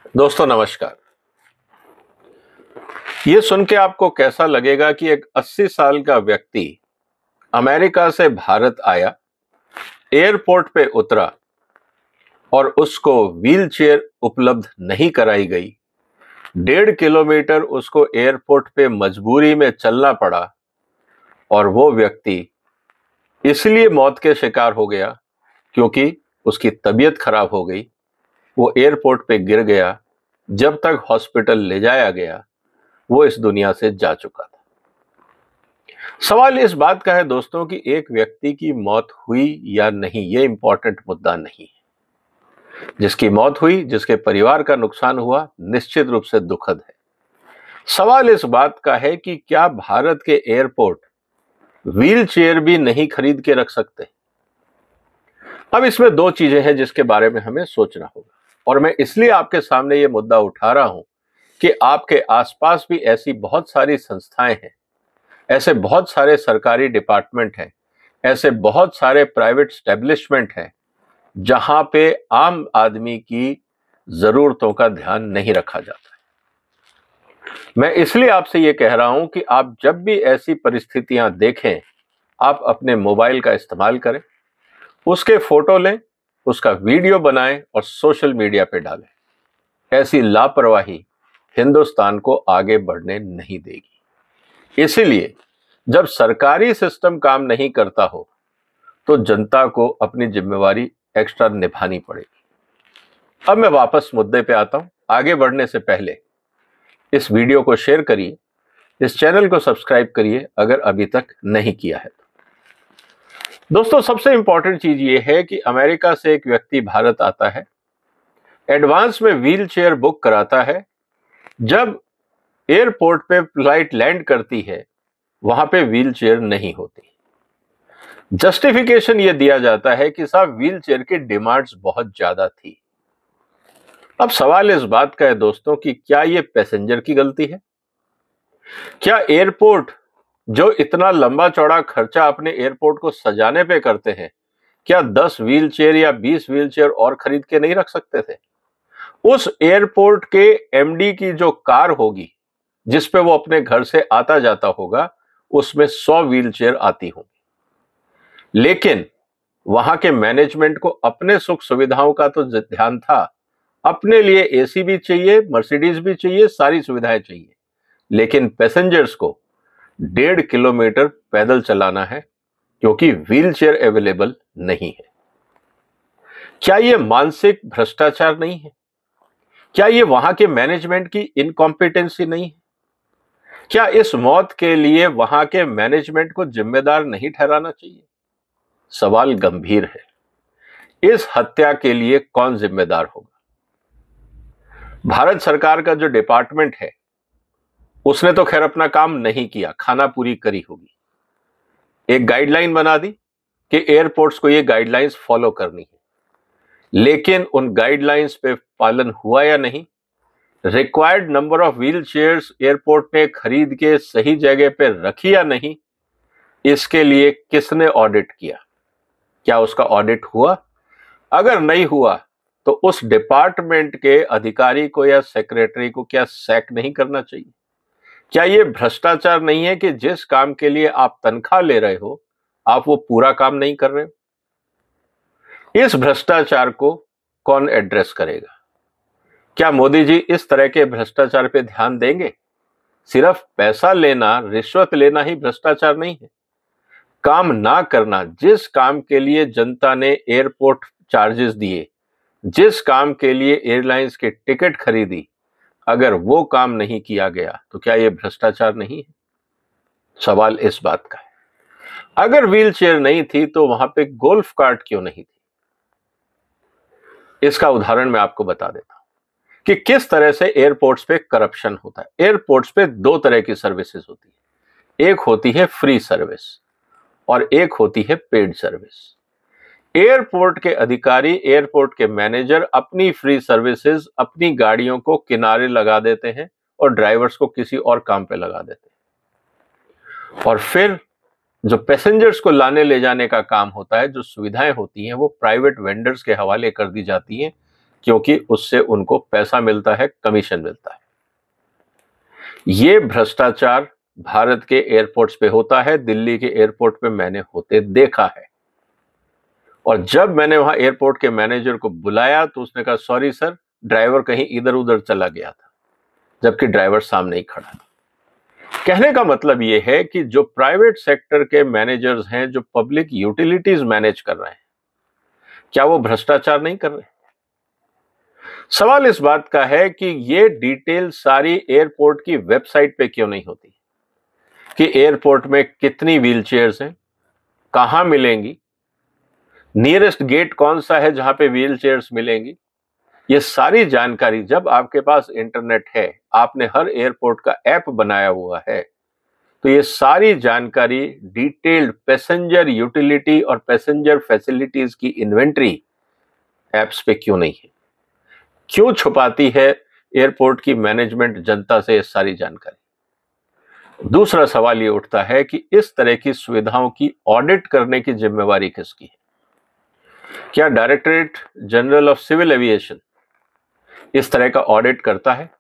दोस्तों नमस्कार। ये सुन के आपको कैसा लगेगा कि एक 80 साल का व्यक्ति अमेरिका से भारत आया, एयरपोर्ट पे उतरा और उसको व्हीलचेयर उपलब्ध नहीं कराई गई। 1.5 किलोमीटर उसको एयरपोर्ट पे मजबूरी में चलना पड़ा और वो व्यक्ति इसलिए मौत के शिकार हो गया क्योंकि उसकी तबीयत खराब हो गई। वो एयरपोर्ट पे गिर गया। जब तक हॉस्पिटल ले जाया गया वो इस दुनिया से जा चुका था। सवाल इस बात का है दोस्तों कि एक व्यक्ति की मौत हुई या नहीं, ये इंपॉर्टेंट मुद्दा नहीं है। जिसकी मौत हुई, जिसके परिवार का नुकसान हुआ, निश्चित रूप से दुखद है। सवाल इस बात का है कि क्या भारत के एयरपोर्ट व्हील चेयर भी नहीं खरीद के रख सकते। अब इसमें दो चीजें हैं जिसके बारे में हमें सोचना होगा, और मैं इसलिए आपके सामने ये मुद्दा उठा रहा हूं कि आपके आसपास भी ऐसी बहुत सारी संस्थाएं हैं, ऐसे बहुत सारे सरकारी डिपार्टमेंट हैं, ऐसे बहुत सारे प्राइवेट स्टैब्लिशमेंट हैं जहां पे आम आदमी की जरूरतों का ध्यान नहीं रखा जाता है। मैं इसलिए आपसे ये कह रहा हूं कि आप जब भी ऐसी परिस्थितियां देखें, आप अपने मोबाइल का इस्तेमाल करें, उसके फोटो लें, उसका वीडियो बनाएं और सोशल मीडिया पे डालें। ऐसी लापरवाही हिंदुस्तान को आगे बढ़ने नहीं देगी। इसीलिए जब सरकारी सिस्टम काम नहीं करता हो तो जनता को अपनी जिम्मेवारी एक्स्ट्रा निभानी पड़ेगी। अब मैं वापस मुद्दे पे आता हूं। आगे बढ़ने से पहले इस वीडियो को शेयर करिए, इस चैनल को सब्सक्राइब करिए अगर अभी तक नहीं किया है तो। दोस्तों सबसे इंपॉर्टेंट चीज ये है कि अमेरिका से एक व्यक्ति भारत आता है, एडवांस में व्हील चेयर बुक कराता है। जब एयरपोर्ट पे फ्लाइट लैंड करती है वहां पे व्हील चेयर नहीं होती। जस्टिफिकेशन ये दिया जाता है कि साहब व्हील चेयर की डिमांड्स बहुत ज्यादा थी। अब सवाल इस बात का है दोस्तों कि क्या ये पैसेंजर की गलती है? क्या एयरपोर्ट जो इतना लंबा चौड़ा खर्चा अपने एयरपोर्ट को सजाने पे करते हैं, क्या 10 व्हील चेयर या 20 व्हील चेयर और खरीद के नहीं रख सकते थे? उस एयरपोर्ट के एमडी की जो कार होगी जिस पे वो अपने घर से आता जाता होगा, उसमें 100 व्हील चेयर आती होंगी। लेकिन वहां के मैनेजमेंट को अपने सुख सुविधाओं का तो ध्यान था। अपने लिए एसी भी चाहिए, मर्सिडीज भी चाहिए, सारी सुविधाएं चाहिए, लेकिन पैसेंजर्स को 1.5 किलोमीटर पैदल चलाना है क्योंकि व्हील चेयर अवेलेबल नहीं है। क्या यह मानसिक भ्रष्टाचार नहीं है? क्या ये वहां के मैनेजमेंट की इनकॉम्पिटेंसी नहीं है? क्या इस मौत के लिए वहां के मैनेजमेंट को जिम्मेदार नहीं ठहराना चाहिए? सवाल गंभीर है। इस हत्या के लिए कौन जिम्मेदार होगा? भारत सरकार का जो डिपार्टमेंट है उसने तो खैर अपना काम नहीं किया, खाना पूरी करी होगी। एक गाइडलाइन बना दी कि एयरपोर्ट्स को ये गाइडलाइंस फॉलो करनी है, लेकिन उन गाइडलाइंस पे पालन हुआ या नहीं? Required number of wheel chairs airport ने खरीद के सही जगह पे रखी या नहीं? इसके लिए किसने ऑडिट किया? क्या उसका ऑडिट हुआ? अगर नहीं हुआ तो उस डिपार्टमेंट के अधिकारी को या सेक्रेटरी को क्या सैक नहीं करना चाहिए? क्या यह भ्रष्टाचार नहीं है कि जिस काम के लिए आप तनख्वाह ले रहे हो आप वो पूरा काम नहीं कर रहे हो? इस भ्रष्टाचार को कौन एड्रेस करेगा? क्या मोदी जी इस तरह के भ्रष्टाचार पे ध्यान देंगे? सिर्फ पैसा लेना, रिश्वत लेना ही भ्रष्टाचार नहीं है। काम ना करना, जिस काम के लिए जनता ने एयरपोर्ट चार्जेस दिए, जिस काम के लिए एयरलाइंस के टिकट खरीदी, अगर वो काम नहीं किया गया तो क्या यह भ्रष्टाचार नहीं है? सवाल इस बात का है। अगर व्हील चेयर नहीं थी तो वहां पे गोल्फ कार्ट क्यों नहीं थी? इसका उदाहरण मैं आपको बता देता हूं कि किस तरह से एयरपोर्ट्स पे करप्शन होता है। एयरपोर्ट्स पे दो तरह की सर्विसेज होती है, एक होती है फ्री सर्विस और एक होती है पेड सर्विस। एयरपोर्ट के अधिकारी, एयरपोर्ट के मैनेजर अपनी फ्री सर्विसेज अपनी गाड़ियों को किनारे लगा देते हैं और ड्राइवर्स को किसी और काम पे लगा देते हैं, और फिर जो पैसेंजर्स को लाने ले जाने का काम होता है, जो सुविधाएं होती हैं, वो प्राइवेट वेंडर्स के हवाले कर दी जाती हैं क्योंकि उससे उनको पैसा मिलता है, कमीशन मिलता है। ये भ्रष्टाचार भारत के एयरपोर्ट्स पे होता है, दिल्ली के एयरपोर्ट पे मैंने होते देखा है। और जब मैंने वहां एयरपोर्ट के मैनेजर को बुलाया तो उसने कहा सॉरी सर, ड्राइवर कहीं इधर उधर चला गया था, जबकि ड्राइवर सामने ही खड़ा था। कहने का मतलब यह है कि जो प्राइवेट सेक्टर के मैनेजर्स हैं, जो पब्लिक यूटिलिटीज मैनेज कर रहे हैं, क्या वो भ्रष्टाचार नहीं कर रहे? सवाल इस बात का है कि ये डिटेल सारी एयरपोर्ट की वेबसाइट पे क्यों नहीं होती कि एयरपोर्ट में कितनी व्हील चेयर्स हैं, कहां मिलेंगी, नियरेस्ट गेट कौन सा है जहां पे व्हील चेयर्स मिलेंगी। ये सारी जानकारी जब आपके पास इंटरनेट है, आपने हर एयरपोर्ट का ऐप बनाया हुआ है, तो ये सारी जानकारी डिटेल्ड पैसेंजर यूटिलिटी और पैसेंजर फैसिलिटीज की इन्वेंट्री ऐप्स पे क्यों नहीं है? क्यों छुपाती है एयरपोर्ट की मैनेजमेंट जनता से ये सारी जानकारी? दूसरा सवाल ये उठता है कि इस तरह की सुविधाओं की ऑडिट करने की जिम्मेवारी किसकी है? क्या directorate general of civil aviation इस तरह का ऑडिट करता है?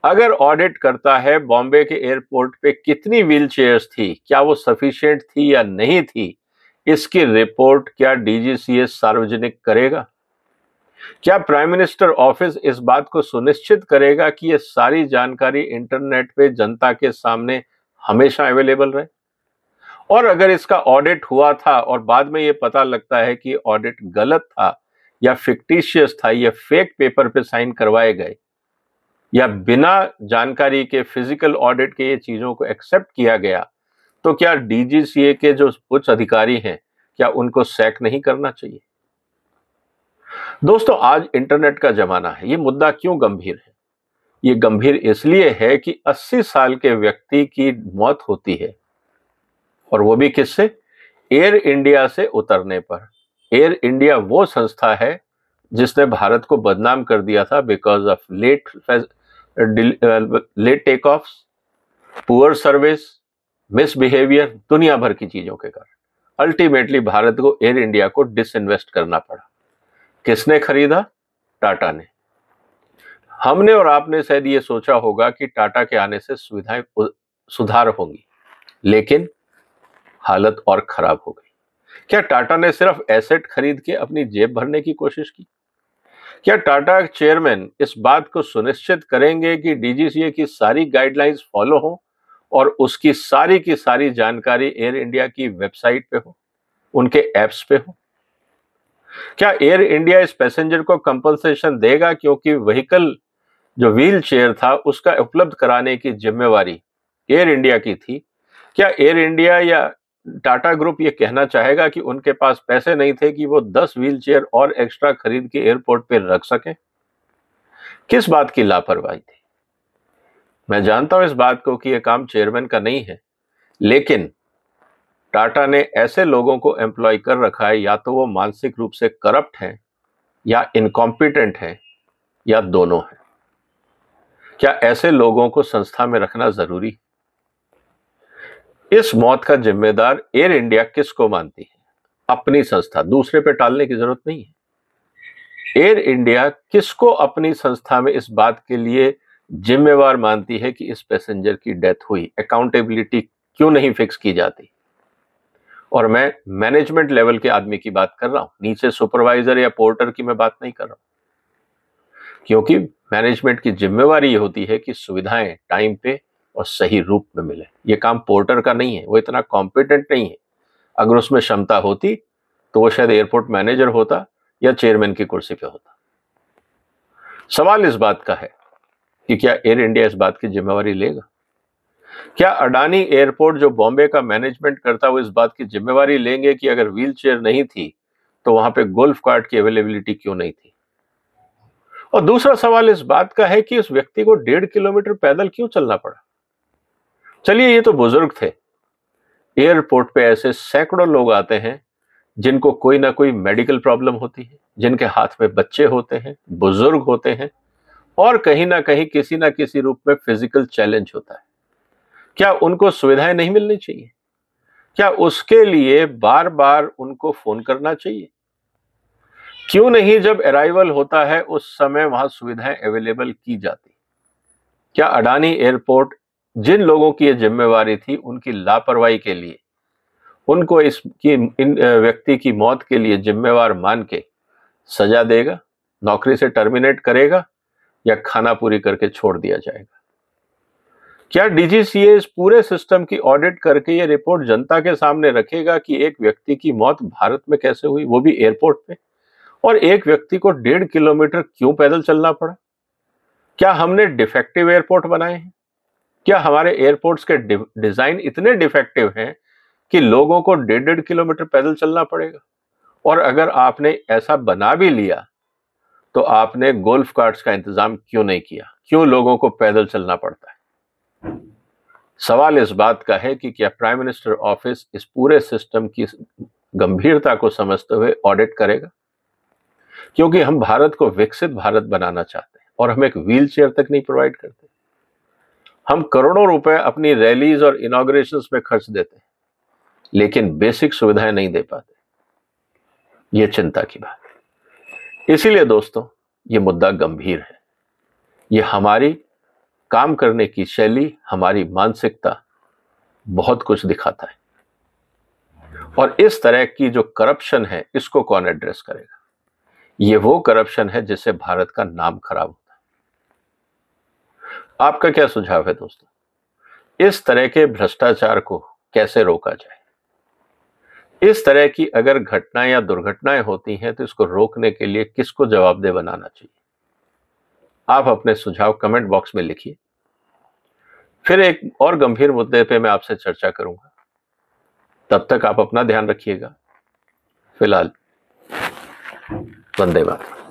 अगर ऑडिट करता है, बॉम्बे के एयरपोर्ट पे कितनी व्हील चेयर्स थी, क्या वो सफिशिएंट थी या नहीं थी, इसकी रिपोर्ट क्या डीजीसीए सार्वजनिक करेगा? क्या प्राइम मिनिस्टर ऑफिस इस बात को सुनिश्चित करेगा कि ये सारी जानकारी इंटरनेट पे जनता के सामने हमेशा अवेलेबल रहे? और अगर इसका ऑडिट हुआ था और बाद में ये पता लगता है कि ऑडिट गलत था या फिक्टिशियस था, या फेक पेपर पे साइन करवाए गए, या बिना जानकारी के फिजिकल ऑडिट के ये चीजों को एक्सेप्ट किया गया, तो क्या डीजीसीए के जो उच्च अधिकारी हैं, क्या उनको सैक नहीं करना चाहिए? दोस्तों, आज इंटरनेट का जमाना है। ये मुद्दा क्यों गंभीर है? ये गंभीर इसलिए है कि 80 साल के व्यक्ति की मौत होती है, और वो भी किससे? एयर इंडिया से उतरने पर। एयर इंडिया वो संस्था है जिसने भारत को बदनाम कर दिया था because of late take off, poor service, misbehaviour, दुनिया भर की चीजों के कारण अल्टीमेटली भारत को एयर इंडिया को डिसइन्वेस्ट करना पड़ा। किसने खरीदा? टाटा ने। हमने और आपने शायद ये सोचा होगा कि टाटा के आने से सुविधाएं सुधार होंगी, लेकिन हालत और खराब हो गई। क्या टाटा ने सिर्फ एसेट खरीद के अपनी जेब भरने की कोशिश की? क्या टाटा चेयरमैन इस बात को सुनिश्चित करेंगे कि डीजीसीए की सारी गाइडलाइंस फॉलो हो और उसकी सारी की सारी जानकारी एयर इंडिया की वेबसाइट पे हो, उनके एप्स पे हो? क्या एयर इंडिया इस पैसेंजर को कंपनसेशन देगा क्योंकि व्हीकल जो व्हील चेयर था उसका उपलब्ध कराने की जिम्मेवारी एयर इंडिया की थी? क्या एयर इंडिया या टाटा ग्रुप ये कहना चाहेगा कि उनके पास पैसे नहीं थे कि वो 10 व्हील चेयर और एक्स्ट्रा खरीद के एयरपोर्ट पे रख सकें? किस बात की लापरवाही थी? मैं जानता हूं इस बात को कि यह काम चेयरमैन का नहीं है, लेकिन टाटा ने ऐसे लोगों को एम्प्लॉय कर रखा है, या तो वो मानसिक रूप से करप्ट हैं, या इनकॉम्पिटेंट हैं, या दोनों हैं। क्या ऐसे लोगों को संस्था में रखना जरूरी है? इस मौत का जिम्मेदार एयर इंडिया किसको मानती है? अपनी संस्था, दूसरे पे टालने की जरूरत नहीं है। एयर इंडिया किसको अपनी संस्था में इस बात के लिए जिम्मेवार मानती है कि इस पैसेंजर की डेथ हुई? अकाउंटेबिलिटी क्यों नहीं फिक्स की जाती? और मैं मैनेजमेंट लेवल के आदमी की बात कर रहा हूं, नीचे सुपरवाइजर या पोर्टर की मैं बात नहीं कर रहा हूं, क्योंकि मैनेजमेंट की जिम्मेवारी ये होती है कि सुविधाएं टाइम पे और सही रूप में मिले। ये काम पोर्टर का नहीं है, वो इतना कॉम्पिटेंट नहीं है। अगर उसमें क्षमता होती तो वो शायद एयरपोर्ट मैनेजर होता या चेयरमैन की कुर्सी पे होता। सवाल इस बात का है कि क्या एयर इंडिया इस बात की जिम्मेवारी लेगा? क्या अडानी एयरपोर्ट जो बॉम्बे का मैनेजमेंट करता है वो इस बात की जिम्मेवारी लेंगे कि अगर व्हील चेयर नहीं थी तो वहां पे गोल्फ कार्ट की अवेलेबिलिटी क्यों नहीं थी? और दूसरा सवाल इस बात का है कि उस व्यक्ति को 1.5 किलोमीटर पैदल क्यों चलना पड़ा? चलिए, ये तो बुजुर्ग थे। एयरपोर्ट पे ऐसे सैकड़ों लोग आते हैं जिनको कोई ना कोई मेडिकल प्रॉब्लम होती है, जिनके हाथ में बच्चे होते हैं, बुजुर्ग होते हैं, और कहीं ना कहीं किसी ना किसी रूप में फिजिकल चैलेंज होता है। क्या उनको सुविधाएं नहीं मिलनी चाहिए? क्या उसके लिए बार बार उनको फोन करना चाहिए? क्यों नहीं जब अराइवल होता है उस समय वहां सुविधाएं अवेलेबल की जाती? क्या अडानी एयरपोर्ट जिन लोगों की यह जिम्मेवारी थी उनकी लापरवाही के लिए उनको इन व्यक्ति की मौत के लिए जिम्मेवार मान के सजा देगा, नौकरी से टर्मिनेट करेगा, या खाना पूरी करके छोड़ दिया जाएगा? क्या डीजीसीए इस पूरे सिस्टम की ऑडिट करके ये रिपोर्ट जनता के सामने रखेगा कि एक व्यक्ति की मौत भारत में कैसे हुई, वो भी एयरपोर्ट पे, और एक व्यक्ति को 1.5 किलोमीटर क्यों पैदल चलना पड़ा? क्या हमने डिफेक्टिव एयरपोर्ट बनाए हैं? क्या हमारे एयरपोर्ट्स के डिजाइन इतने डिफेक्टिव हैं कि लोगों को 1.5 किलोमीटर पैदल चलना पड़ेगा? और अगर आपने ऐसा बना भी लिया तो आपने गोल्फ कार्ट्स का इंतजाम क्यों नहीं किया? क्यों लोगों को पैदल चलना पड़ता है? सवाल इस बात का है कि क्या प्राइम मिनिस्टर ऑफिस इस पूरे सिस्टम की गंभीरता को समझते हुए ऑडिट करेगा? क्योंकि हम भारत को विकसित भारत बनाना चाहते हैं और हम एक व्हील चेयर तक नहीं प्रोवाइड करते। हम करोड़ों रुपए अपनी रैलीज और इनॉग्रेशंस में खर्च देते हैं, लेकिन बेसिक सुविधाएं नहीं दे पाते। यह चिंता की बात है। इसीलिए दोस्तों, यह मुद्दा गंभीर है। यह हमारी काम करने की शैली, हमारी मानसिकता बहुत कुछ दिखाता है। और इस तरह की जो करप्शन है, इसको कौन एड्रेस करेगा? यह वो करप्शन है जिससे भारत का नाम खराब होता है। आपका क्या सुझाव है दोस्तों? इस तरह के भ्रष्टाचार को कैसे रोका जाए? इस तरह की अगर घटनाएं या दुर्घटनाएं होती हैं तो इसको रोकने के लिए किसको जवाबदेह बनाना चाहिए? आप अपने सुझाव कमेंट बॉक्स में लिखिए। फिर एक और गंभीर मुद्दे पे मैं आपसे चर्चा करूंगा। तब तक आप अपना ध्यान रखिएगा। फिलहाल वंदे मातरम।